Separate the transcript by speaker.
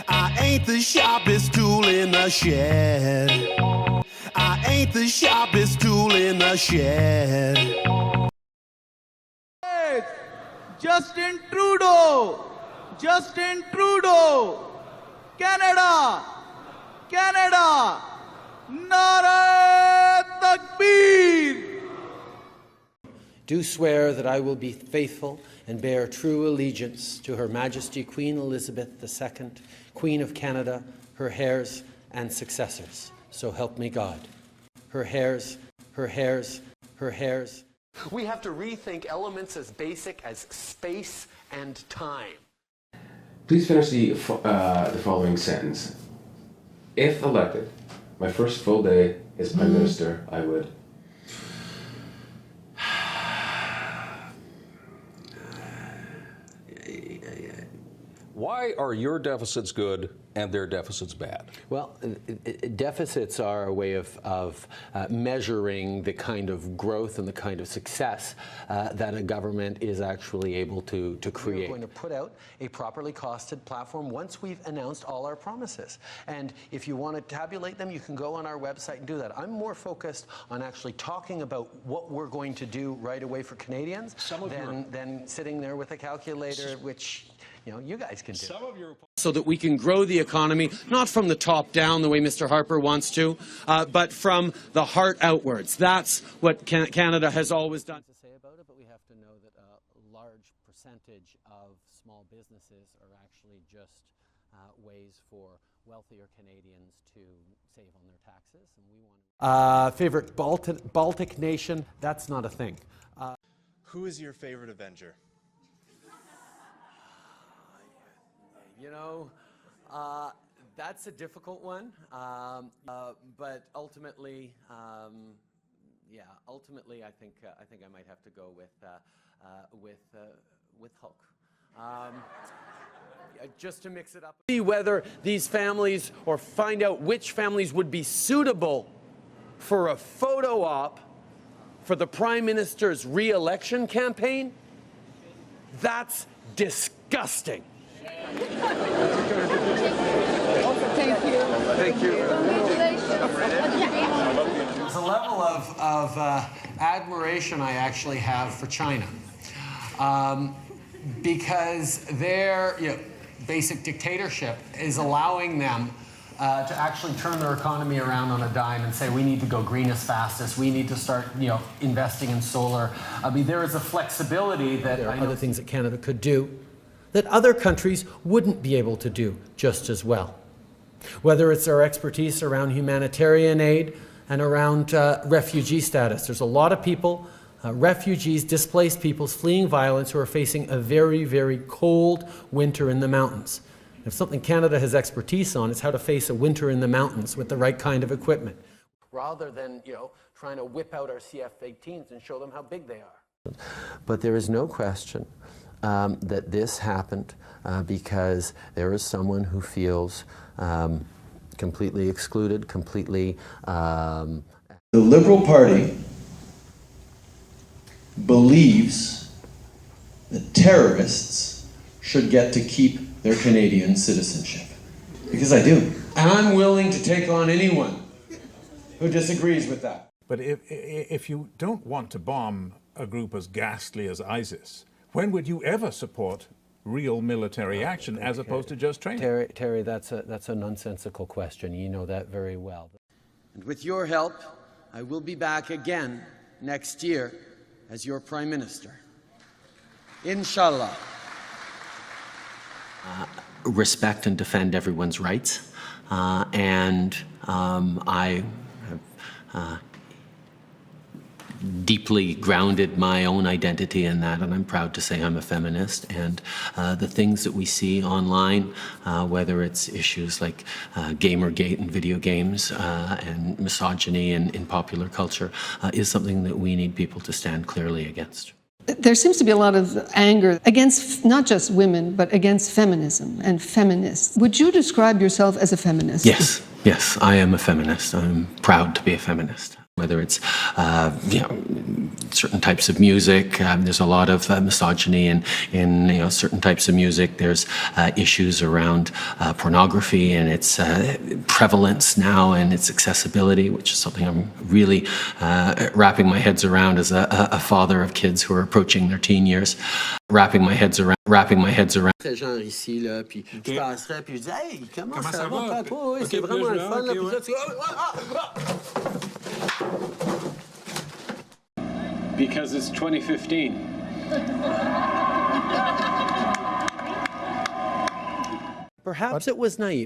Speaker 1: I ain't the sharpest tool in the shed. I ain't the sharpest tool in the shed.
Speaker 2: Justin Trudeau! Justin Trudeau! Canada! Canada! Nare Takbir!
Speaker 3: Do swear that I will be faithful and bear true allegiance to Her Majesty Queen Elizabeth II, Queen of Canada, her heirs and successors. So help me God. Her heirs, her heirs, her heirs.
Speaker 4: We have to rethink elements as basic as space and time.
Speaker 5: Please finish the following sentence. If elected, my first full day as Prime Minister, I would...
Speaker 6: Why are your deficits good and their deficits bad?
Speaker 3: Well, deficits are a way of measuring the kind of growth and the kind of success that a government is actually able to create. We're going to put out a properly costed platform once we've announced all our promises. And if you want to tabulate them, you can go on our website and do that. I'm more focused on actually talking about what we're going to do right away for Canadians than sitting there with a calculator, which you guys can do. So that we can grow the economy, not from the top down the way Mr. Harper wants to, but from the heart outwards. That's what Canada has always done. To say about it, but we have to know that a large percentage of small businesses are actually just ways for wealthier Canadians to save on their taxes. And we want favorite Baltic nation? That's not a thing.
Speaker 7: Who is your favorite Avenger?
Speaker 3: That's a difficult one, but ultimately, ultimately, I think I might have to go with Hulk. Just to mix it up. See whether these families, or find out which families would be suitable for a photo op for the Prime Minister's re-election campaign. That's disgusting.
Speaker 2: Thank you.
Speaker 7: Thank you.
Speaker 3: There's a level of admiration I actually have for China, because their basic dictatorship is allowing them to actually turn their economy around on a dime and say, we need to go green as fast as we need to start investing in solar. I mean, there is a flexibility that there are other things that Canada could do that other countries wouldn't be able to do just as well. Whether it's our expertise around humanitarian aid and around refugee status. There's a lot of people, refugees, displaced peoples fleeing violence who are facing a very, very cold winter in the mountains. If something Canada has expertise on, it's how to face a winter in the mountains with the right kind of equipment. Rather than, trying to whip out our CF-18s and show them how big they are. But there is no question that this happened because there is someone who feels completely excluded, completely...
Speaker 8: The Liberal Party believes that terrorists should get to keep their Canadian citizenship. Because I do.
Speaker 3: And I'm willing to take on anyone who disagrees with that.
Speaker 9: But if you don't want to bomb a group as ghastly as ISIS, when would you ever support real military action as opposed to just training?
Speaker 3: Terry, that's a nonsensical question. You know that very well. And with your help, I will be back again next year as your Prime Minister. Inshallah. Respect and defend everyone's rights. I have deeply grounded my own identity in that, and I'm proud to say I'm a feminist. And the things that we see online, whether it's issues like Gamergate in video games and misogyny in popular culture, is something that we need people to stand clearly against.
Speaker 10: There seems to be a lot of anger against not just women, but against feminism and feminists. Would you describe yourself as a feminist?
Speaker 3: Yes, I am a feminist. I'm proud to be a feminist. Whether it's certain types of music. There's a lot of misogyny in certain types of music. There's issues around pornography and its prevalence now and its accessibility, which is something I'm really wrapping my heads around as a father of kids who are approaching their teen years. Wrapping my heads around.
Speaker 4: Genre ici, là, puis je passerais, puis je dis, hey, comment ça va? Oui, c'est vraiment le fun, là, puis là, tu
Speaker 11: Because it's 2015.
Speaker 4: Perhaps it was naive.